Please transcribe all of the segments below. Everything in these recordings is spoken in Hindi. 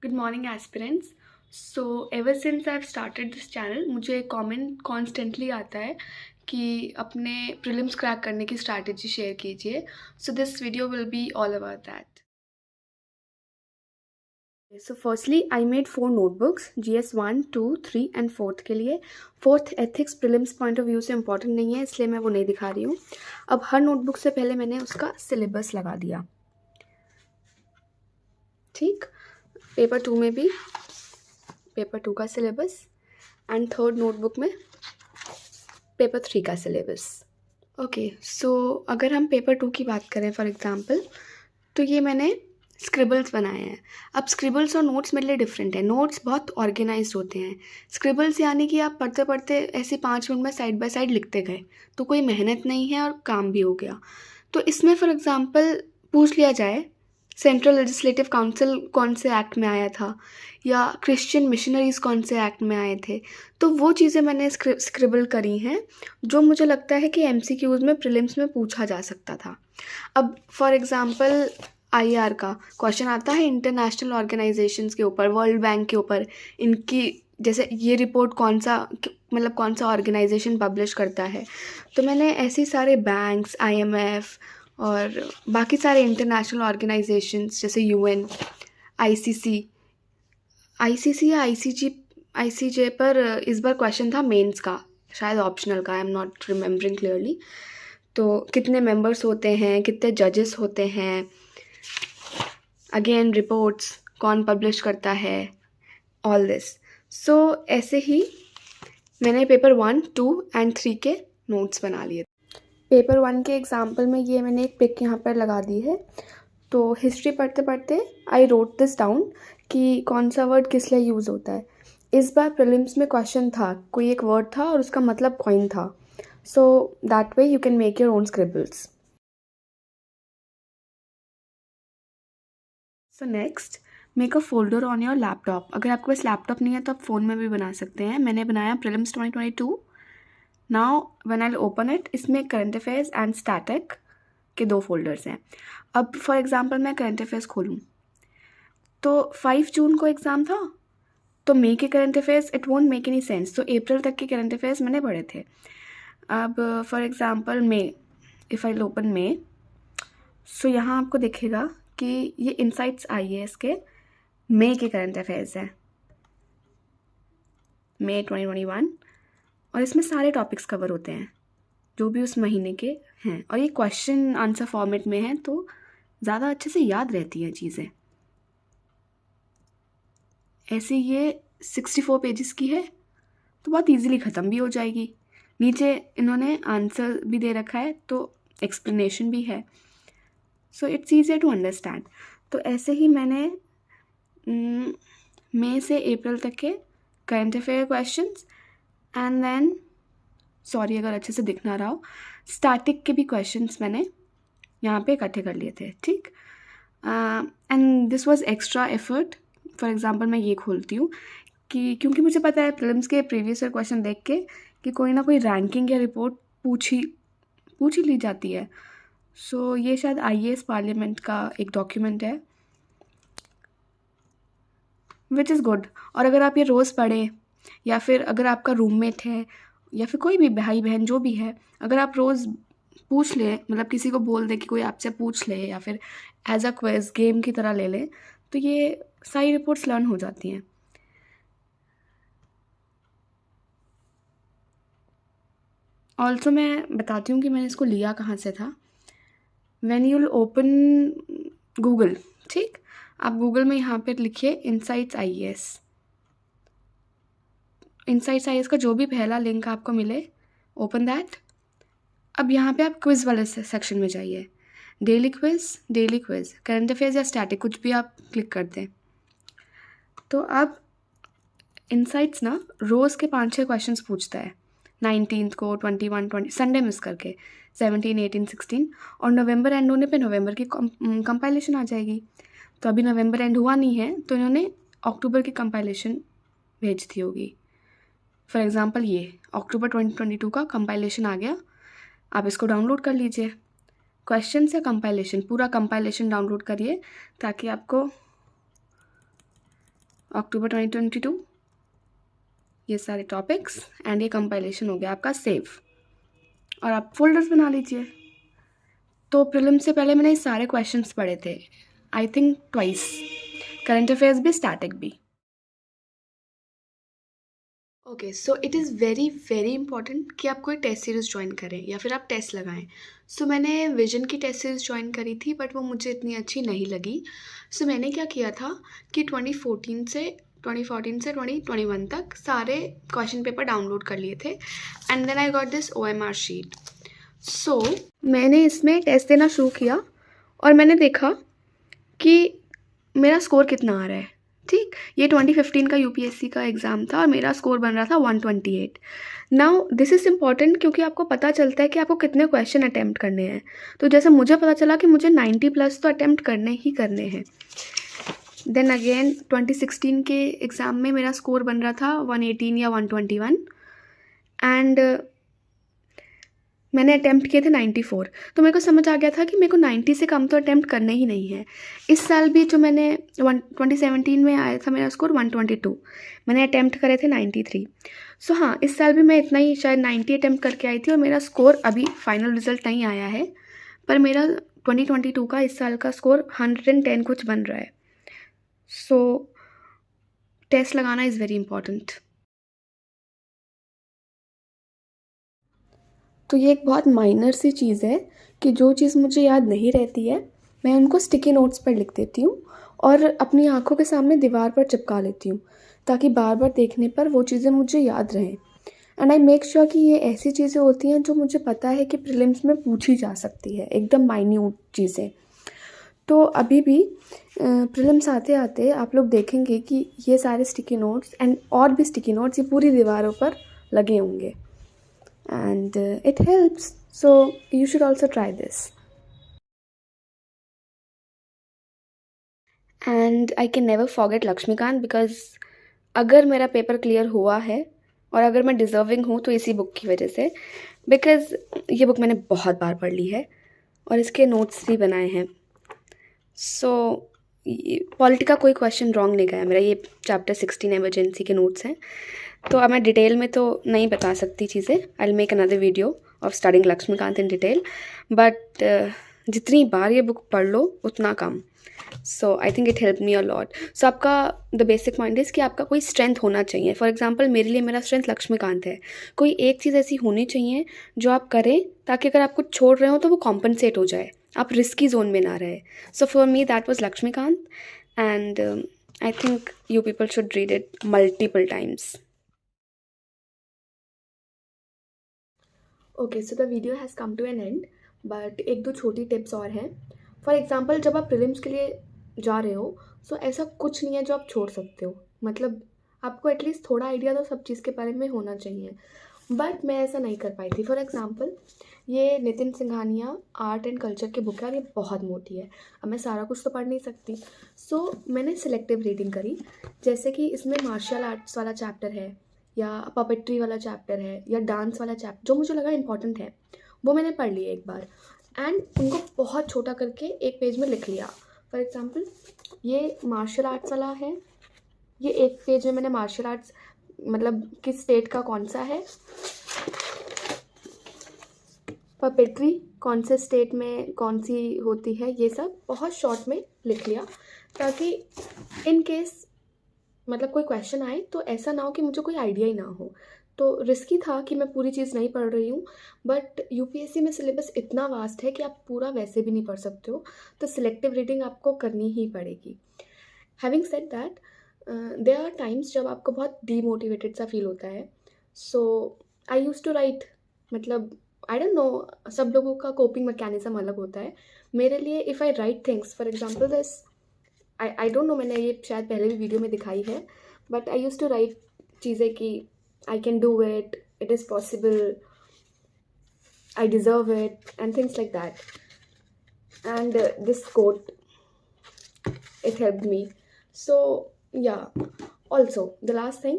Good morning, aspirants. So ever since I've started this channel, मुझे कमेंट कॉन्स्टेंटली आता है कि अपने प्रीलिम्स क्रैक करने की स्ट्रैटेजी शेयर कीजिए. So this video will be all about that. So firstly, I made 4 notebooks, GS 1, 2, 3 and 4th के लिए. 4th ethics prelims point of view से important नहीं है, इसलिए मैं वो नहीं दिखा रही हूँ. अब हर नोटबुक से पहले मैंने उसका सिलेबस लगा दिया. ठीक, पेपर 2 में भी पेपर 2 का सिलेबस एंड थर्ड नोटबुक में पेपर 3 का सिलेबस. ओके, सो अगर हम पेपर 2 की बात करें फॉर एग्जांपल, तो ये मैंने स्क्रिबल्स बनाए हैं. अब स्क्रिबल्स और नोट्स मेरे लिए डिफरेंट है. नोट्स बहुत ऑर्गेनाइज्ड होते हैं. स्क्रिबल्स यानी कि आप पढ़ते पढ़ते ऐसे 5 मिनट में साइड बाय साइड लिखते गए, तो कोई मेहनत नहीं है और काम भी हो गया. तो इसमें फॉर एग्जांपल पूछ लिया जाए सेंट्रल लेजिस्लेटिव काउंसिल कौन से एक्ट में आया था या क्रिश्चियन मिशनरीज़ कौन से एक्ट में आए थे, तो वो चीज़ें मैंने स्क्रिबल करी हैं जो मुझे लगता है कि एमसीक्यूज़ में प्रीलिम्स में पूछा जा सकता था. अब फॉर एग्जांपल आईआर का क्वेश्चन आता है इंटरनेशनल ऑर्गेनाइजेशंस के ऊपर, वर्ल्ड बैंक के ऊपर, इनकी जैसे ये रिपोर्ट कौन सा ऑर्गेनाइजेशन पब्लिश करता है. तो मैंने ऐसे सारे बैंक्स, आईएमएफ और बाकी सारे इंटरनेशनल ऑर्गेनाइजेशंस जैसे यूएन, आईसीसी या आईसीजे पर इस बार क्वेश्चन था मेंस का, शायद ऑप्शनल का, I am not remembering clearly. तो कितने मेंबर्स होते हैं, कितने जजेस होते हैं, अगेन रिपोर्ट्स कौन पब्लिश करता है, ऑल दिस. सो ऐसे ही मैंने पेपर 1, 2 एंड 3 के नोट्स बना लिए. पेपर 1 के एग्जाम्पल में ये मैंने एक पिक यहाँ पर लगा दी है. तो हिस्ट्री पढ़ते पढ़ते आई रोट दिस डाउन कि कौन सा वर्ड किस लिए यूज़ होता है. इस बार प्रीलिम्स में क्वेश्चन था, कोई एक वर्ड था और उसका मतलब कॉइन था. So that way you can make your own scribbles. So next, make a folder on your laptop. अगर आपके पास लैपटॉप नहीं है तो आप फ़ोन में भी बना सकते हैं. मैंने बनाया prelims 2022. Now when I open it, इसमें करंट अफेयर्स एंड स्टैटिक के 2 फोल्डर्स हैं. अब फॉर एग्जांपल मैं करंट अफेयर्स खोलूँ तो 5 जून को एग्ज़ाम था, तो मई के current affairs it won't make any sense. तो अप्रैल तक के करंट अफेयर्स मैंने पढ़े थे. अब for example May, if I open May, so यहाँ आपको दिखेगा कि ये इनसाइट्स आईएएस के मई के करंट अफेयर्स हैं, मई 2021, और इसमें सारे टॉपिक्स कवर होते हैं जो भी उस महीने के हैं, और ये क्वेश्चन आंसर फॉर्मेट में है तो ज़्यादा अच्छे से याद रहती हैं चीज़ें. ऐसे ये 64 पेजेस की है तो बहुत इजीली ख़त्म भी हो जाएगी. नीचे इन्होंने आंसर भी दे रखा है तो एक्सप्लेनेशन भी है, so it's easier to understand. तो ऐसे ही मैंने मई से अप्रैल तक के current affair questions and then, sorry अगर अच्छे से दिख ना रहा हो, स्टैटिक के भी क्वेश्चंस मैंने यहाँ पे इकट्ठे कर लिए थे. ठीक, and this was extra effort. For example मैं ये खोलती हूँ कि क्योंकि मुझे पता है प्रीलिम्स के प्रीवियस ईयर क्वेश्चन देख के कि कोई ना कोई रैंकिंग या रिपोर्ट पूछ ही ली जाती है. सो ये शायद आईएएस पार्लियामेंट का एक डॉक्यूमेंट है विच इज़ गुड. और अगर आप ये रोज़ पढ़ें या फिर अगर आपका रूममेट है या फिर कोई भी भाई बहन जो भी है, अगर आप रोज़ पूछ लें, किसी को बोल दें कि कोई आपसे पूछ ले या फिर एज अ क्विज गेम की तरह ले लें, तो ये सारी रिपोर्ट्स लर्न हो जाती हैं. ऑल्सो मैं बताती हूँ कि मैंने इसको लिया कहाँ से था. When you will open Google, ठीक, आप गूगल में यहाँ पर लिखिए इनसाइट्स आईएएस. इनसाइट्स आईएएस का जो भी पहला लिंक आपको मिले, ओपन दैट. अब यहाँ पे आप क्विज़ वाले सेक्शन में जाइए. डेली क्विज़, करंट अफेयर्स या स्टैटिक, कुछ भी आप क्लिक कर दें. तो अब इनसाइट्स ना रोज़ के 5-6 क्वेश्चंस पूछता है. 19th को, 21, 20 संडे मिस करके 17, 18, 16, और नवंबर एंड होने पे नवंबर की कंपाइलेशन आ जाएगी. तो अभी नवंबर एंड हुआ नहीं है तो इन्होंने अक्टूबर की कंपाइलेशन भेज दी होगी. फॉर एग्ज़ाम्पल ये अक्टूबर 2022 का कंपाइलेशन आ गया, आप इसको डाउनलोड कर लीजिए. क्वेश्चन से कंपाइलेशन, पूरा कंपाइलेशन डाउनलोड करिए ताकि आपको अक्टूबर 2022, ये सारे टॉपिक्स एंड ये कंपाइलेशन हो गया आपका सेव, और आप फोल्डर्स बना लीजिए। तो प्रीलिम से पहले मैंने ये सारे क्वेश्चंस पढ़े थे, I think twice, current affairs भी, स्टैटिक भी। Okay, so it is very very important कि आप कोई टेस्ट सीरीज़ ज्वाइन करें या फिर आप टेस्ट लगाएं। सो मैंने विजन की टेस्ट सीरीज़ ज्वाइन करी थी, बट वो मुझे इतनी अच्छी नहीं लगी। सो मैंने क्या किया था कि 2014 से 2021 तक सारे क्वेश्चन पेपर डाउनलोड कर लिए थे, and then I got this OMR sheet. So मैंने इसमें टेस्ट देना शुरू किया और मैंने देखा कि मेरा स्कोर कितना आ रहा है। ठीक, ये 2015 का UPSC का एग्ज़ाम था और मेरा स्कोर बन रहा था 128। नाउ दिस इज़ इम्पॉर्टेंट क्योंकि आपको पता चलता है कि आपको कितने क्वेश्चन अटैम्प्ट करने हैं। तो जैसे मुझे पता चला कि मुझे 90 प्लस तो अटैम्प्ट करने ही करने हैं। देन अगेन 2016 के एग्ज़ाम में मेरा स्कोर बन रहा था 118 या 121, एंड मैंने अटैम्प्ट किए थे 94। तो मेरे को समझ आ गया था कि मेरे को 90 से कम तो अटैम्प्ट करने ही नहीं है। इस साल भी जो मैंने 2017 में आया था मेरा स्कोर 122, मैंने अटैम्प्ट करे थे 93। सो हाँ, इस साल भी मैं इतना ही शायद 90 अटैम्प्ट करके आई थी, और मेरा स्कोर अभी फाइनल रिजल्ट नहीं आया है, पर मेरा 2022 का इस साल का स्कोर 110 कुछ बन रहा है। सो टेस्ट लगाना इज़ वेरी इंपॉर्टेंट। तो ये एक बहुत माइनर सी चीज़ है कि जो चीज़ मुझे याद नहीं रहती है मैं उनको स्टिकी नोट्स पर लिख देती हूँ और अपनी आँखों के सामने दीवार पर चिपका लेती हूँ, ताकि बार बार देखने पर वो चीज़ें मुझे याद रहें। एंड आई मेक श्योर कि ये ऐसी चीज़ें होती हैं जो मुझे पता है कि प्रीलिम्स में पूछी जा सकती है, एकदम माइन्यूट चीज़ें। तो अभी भी प्रीलिम्स आते आते आप लोग देखेंगे कि ये सारे स्टिकी नोट्स एंड और भी स्टिकी नोट्स ये पूरी दीवारों पर लगे होंगे, and it helps, so you should also try this. And I can never forget Lakshmikant, because अगर मेरा पेपर क्लियर हुआ है और अगर मैं डिज़र्विंग हूँ तो इसी बुक की वजह से, बिकॉज़ ये बुक मैंने बहुत बार पढ़ ली है और इसके नोट्स भी बनाए हैं। सो पॉलिटी का कोई क्वेश्चन रॉन्ग नहीं गया मेरा। ये चैप्टर 16 एमरजेंसी के नोट्स हैं, तो अब मैं डिटेल में तो नहीं बता सकती चीज़ें। I will make another video of studying Laxmikanth in detail, but जितनी बार ये बुक पढ़ लो उतना कम। So I think it help me a lot. So आपका द बेसिक पॉइंट इज़ कि आपका कोई स्ट्रेंथ होना चाहिए। फॉर एग्जांपल मेरे लिए मेरा स्ट्रेंथ लक्ष्मीकांत है। कोई एक चीज़ ऐसी होनी चाहिए जो आप करें ताकि अगर आप कुछ छोड़ रहे हो तो वो कॉम्पनसेट हो जाए, आप रिस्की जोन में ना रहे। So for me that was Lakshmikant, and I think you people should read it multiple times. Okay, so the video has come to an end, but एक दो छोटी टिप्स और हैं। फॉर एग्जांपल जब आप प्रीलिम्स के लिए जा रहे हो, सो ऐसा कुछ नहीं है जो आप छोड़ सकते हो। मतलब आपको एटलीस्ट थोड़ा आइडिया तो सब चीज़ के बारे में होना चाहिए, बट मैं ऐसा नहीं कर पाई थी। फॉर एग्जांपल ये Nitin Singhania art and culture की बुक है और ये बहुत मोटी है, अब मैं सारा कुछ तो पढ़ नहीं सकती। सो मैंने सिलेक्टिव रीडिंग करी, जैसे कि इसमें मार्शल आर्ट्स वाला चैप्टर है या पपेट्री वाला चैप्टर है या डांस वाला चैप्टर जो मुझे लगा इंपॉर्टेंट है वो मैंने पढ़ लिया एक बार, एंड उनको बहुत छोटा करके एक पेज में लिख लिया। फॉर एग्जांपल ये मार्शल आर्ट्स वाला है, ये एक पेज में मैंने मार्शल आर्ट्स मतलब किस स्टेट का कौन सा है, पपेट्री कौन से स्टेट में कौन सी होती है, ये सब बहुत शॉर्ट में लिख लिया, ताकि इन केस मतलब कोई क्वेश्चन आए तो ऐसा ना हो कि मुझे कोई आइडिया ही ना हो। तो रिस्की था कि मैं पूरी चीज़ नहीं पढ़ रही हूँ, बट यूपीएससी में सिलेबस इतना वास्ट है कि आप पूरा वैसे भी नहीं पढ़ सकते हो, तो सिलेक्टिव रीडिंग आपको करनी ही पड़ेगी। Having said that, there are times जब आपको बहुत डीमोटिवेटेड सा फील होता है। So I use to write, मतलब आई डोंट नो, सब लोगों का कोपिंग मैकेनिज्म अलग होता है। मेरे लिए if I write things, for example this, I don't know, मैंने ये शायद पहले भी वीडियो में दिखाई है, but I use to write चीज़ें कि I can do it, it is possible, I deserve it and things like that, and this quote it helped me. So yeah, also the last thing,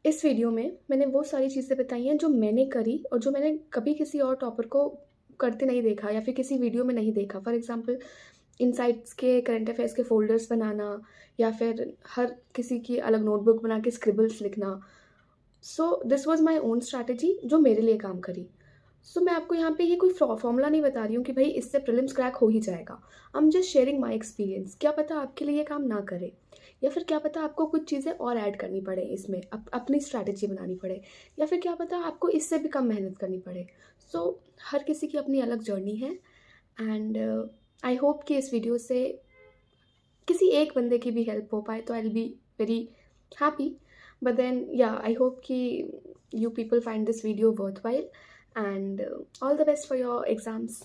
इस वीडियो में मैंने वो सारी चीज़ें बताई हैं जो मैंने करी और जो मैंने कभी किसी और टॉपर को करते नहीं देखा या फिर किसी वीडियो में नहीं देखा। फॉर एग्जांपल इनसाइट्स के करंट अफेयर्स के फ़ोल्डर्स बनाना या फिर हर किसी की अलग नोटबुक बना के स्क्रिबल्स लिखना। So this was my own strategy जो मेरे लिए काम करी। सो मैं आपको यहाँ पे ये कोई फॉर्मूला नहीं बता रही हूँ कि भाई इससे प्रीलिम्स क्रैक हो ही जाएगा। I am just sharing my experience. क्या पता आपके लिए ये काम ना करे, या फिर क्या पता आपको कुछ चीज़ें और ऐड करनी पड़े इसमें, अपनी स्ट्रैटेजी बनानी पड़े, या फिर क्या पता आपको इससे भी कम मेहनत करनी पड़े। सो हर किसी की अपनी अलग जर्नी है, एंड आई होप कि इस वीडियो से किसी एक बंदे की भी हेल्प हो पाए तो I will be very happy. But then, yeah, I hope ki you people find this video worthwhile, and all the best for your exams.